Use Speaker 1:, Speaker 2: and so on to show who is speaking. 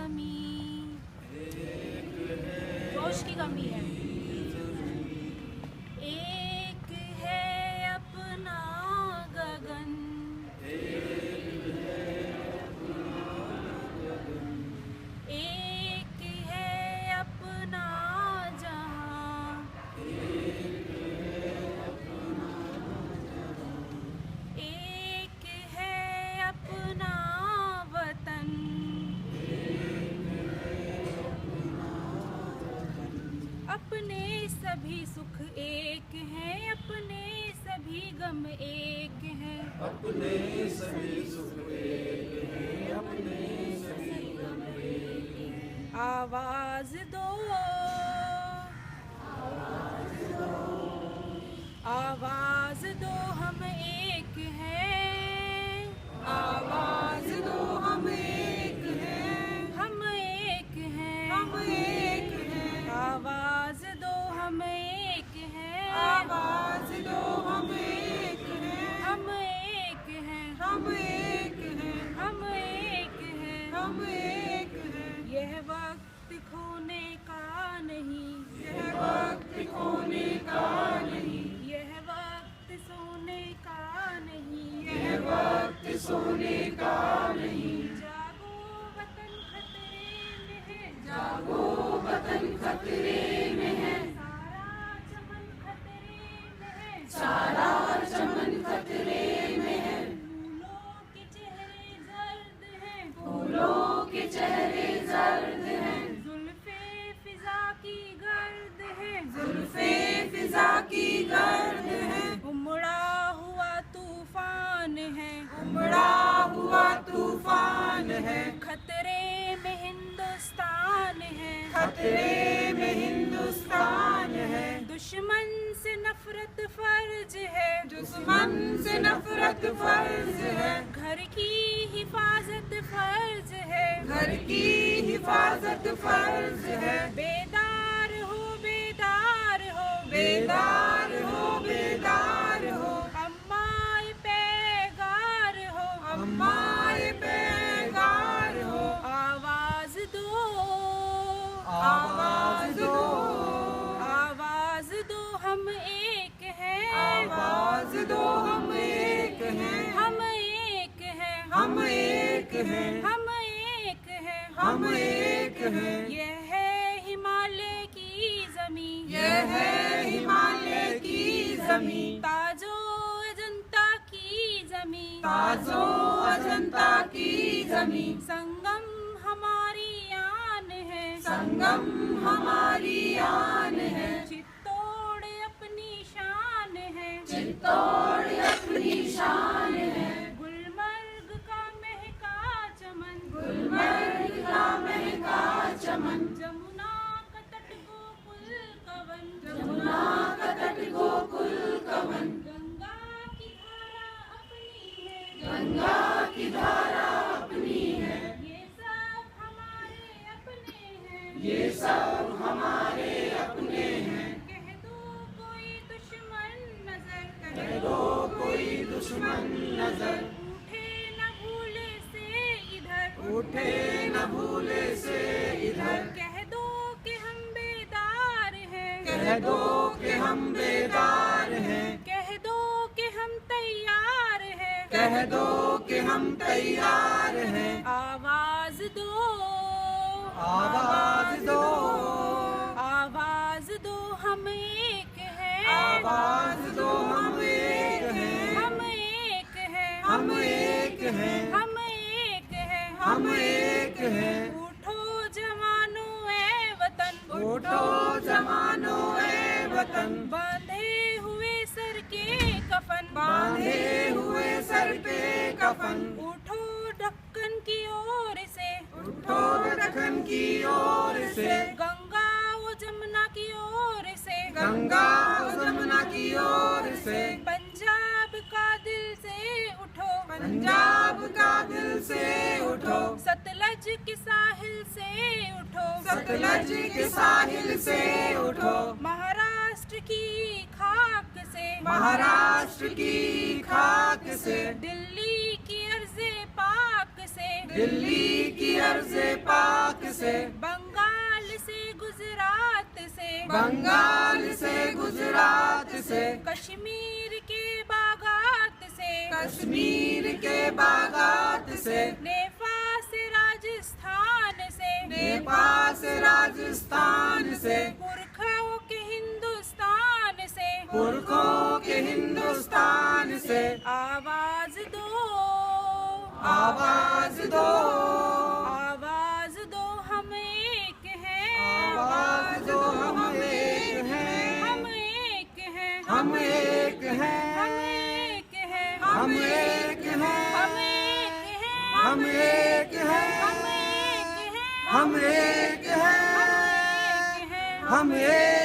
Speaker 1: ज़मीं। जोश की कमी है। एक है अपना गगन, एक है अपना जहां, एक है अपना वतन, अपने सभी सुख एक हैं, अपने सभी गम एक हैं,
Speaker 2: अपने सभी सुख एक हैं, अपने सभी गम एक हैं।
Speaker 1: आवाज दो, आवाज दो हम एक हैं,
Speaker 2: आवाज दो हम एक हैं,
Speaker 1: हम एक हैं,
Speaker 2: हम एक हैं।
Speaker 1: आवाज दो हम एक हैं,
Speaker 2: आवाज दो हम एक हैं,
Speaker 1: हम एक हैं,
Speaker 2: हम एक हैं,
Speaker 1: हम एक हैं,
Speaker 2: हम एक हैं।
Speaker 1: यह वक्त खोने का नहीं,
Speaker 2: यह वक्त खोने का नहीं,
Speaker 1: यह वक्त सोने का नहीं,
Speaker 2: यह वक्त सोने का नहीं।
Speaker 1: जागो वतन खतरे में है,
Speaker 2: जागो वतन खतरे में है,
Speaker 1: सारा चमन खतरे में है,
Speaker 2: सारा चमन खतरे में है।
Speaker 1: फूलों के चेहरे जर्द हैं,
Speaker 2: फूलों के चेहरे जर्द हैं,
Speaker 1: जुल्फे फिजा की गर्द है,
Speaker 2: जुल्फे फिजा की गर्द है,
Speaker 1: उमड़ा हुआ तूफान है,
Speaker 2: उमड़ा हुआ तूफान है।
Speaker 1: खतरे में हिंदुस्तान है,
Speaker 2: खतरे में हिंदुस्तान है,
Speaker 1: दुश्मन से नफरत फर्ज है,
Speaker 2: दुश्मन से नफरत फर्ज है,
Speaker 1: घर की हिफाजत फर्ज है,
Speaker 2: घर की हिफाजत फर्ज है।
Speaker 1: बेदार हो, बेदार हो,
Speaker 2: बेदार हो, बेदार हो,
Speaker 1: अम्माए पैगार हो,
Speaker 2: अम्माए पैगार हो।
Speaker 1: आवाज दो,
Speaker 2: आवाज दो,
Speaker 1: आवाज दो हम एक हैं,
Speaker 2: आवाज दो हम एक हैं,
Speaker 1: हम एक हैं,
Speaker 2: हम एक हैं,
Speaker 1: हम एक हैं,
Speaker 2: हम एक हैं।
Speaker 1: यह है हिमालय की ज़मीं,
Speaker 2: यह है हिमालय की ज़मीं,
Speaker 1: ताजो अजंता की ज़मीं,
Speaker 2: ताजो अजंता की ज़मीं।
Speaker 1: संगम हमारी आन है,
Speaker 2: संगम हमारी आन है,
Speaker 1: चित्तौड़ अपनी शान है,
Speaker 2: चित्तौड़ अपनी शान है,
Speaker 1: गुलमर्ग का महका चमन,
Speaker 2: गुलमर्ग का महका चमन,
Speaker 1: जमुना का तट गोकुल कवन,
Speaker 2: यमुना का तट गोकुल कवन।
Speaker 1: गंगा की धारा अपनी है,
Speaker 2: गंगा की धारा अपनी है,
Speaker 1: ये सब हमारे अपने हैं,
Speaker 2: ये सब हमारे अपने हैं।
Speaker 1: कह दो कोई दुश्मन नजर,
Speaker 2: कह दो कोई दुश्मन नजर,
Speaker 1: उठे न भूले से इधर,
Speaker 2: उठे न भूले से इधर।
Speaker 1: कह दो कि हम बेदार हैं,
Speaker 2: कह दो कि हम बेदार हैं,
Speaker 1: कह दो कि हम तैयार हैं,
Speaker 2: कह दो कि हम तैयार हैं।
Speaker 1: आवाज दो,
Speaker 2: आवाज दो,
Speaker 1: आवाज दो हम एक हैं,
Speaker 2: आवाज दो हम एक हैं,
Speaker 1: हम एक हैं,
Speaker 2: हम एक हैं,
Speaker 1: हम एक हैं,
Speaker 2: हम एक हैं।
Speaker 1: उठो जवानों ए वतन,
Speaker 2: उठो जवानों ए वतन,
Speaker 1: बांधे हुए सर के कफन,
Speaker 2: बांधे हुए सर पे कफन।
Speaker 1: उठो ढक्कन की ओर से,
Speaker 2: उठो दखन की ओर से,
Speaker 1: गंगा वो जमुना की ओर से,
Speaker 2: गंगा जमुना की ओर से।
Speaker 1: पंजाब का दिल से उठो,
Speaker 2: पंजाब का दिल से उठो,
Speaker 1: सतलज के साहिल से उठो,
Speaker 2: सतलज के साहिल से उठो,
Speaker 1: महाराष्ट्र की खाक से,
Speaker 2: महाराष्ट्र की खाक से,
Speaker 1: दिल्ली की अर्ज़े पाक से,
Speaker 2: दिल्ली की अर्ज़े पाक से,
Speaker 1: बंगाल से गुजरात से,
Speaker 2: बंगाल से गुजरात से,
Speaker 1: कश्मीर के बागात से,
Speaker 2: कश्मीर के बागात से,
Speaker 1: नेपाल से राजस्थान से,
Speaker 2: नेपाल से राजस्थान से,
Speaker 1: पुरखों के हिंदुस्तान से,
Speaker 2: पुरखों के हिंदुस्तान से,
Speaker 1: आवाज दो,
Speaker 2: आवाज दो,
Speaker 1: आवाज दो, हम एक हैं,
Speaker 2: आवाज दो, हम एक हैं,
Speaker 1: हम एक हैं,
Speaker 2: हम एक हैं,
Speaker 1: हम एक हैं,
Speaker 2: हम एक हैं,
Speaker 1: हम एक हैं,
Speaker 2: हम एक हैं,
Speaker 1: हम एक हैं,
Speaker 2: हम एक हैं,
Speaker 1: हम एक हैं,
Speaker 2: हम एक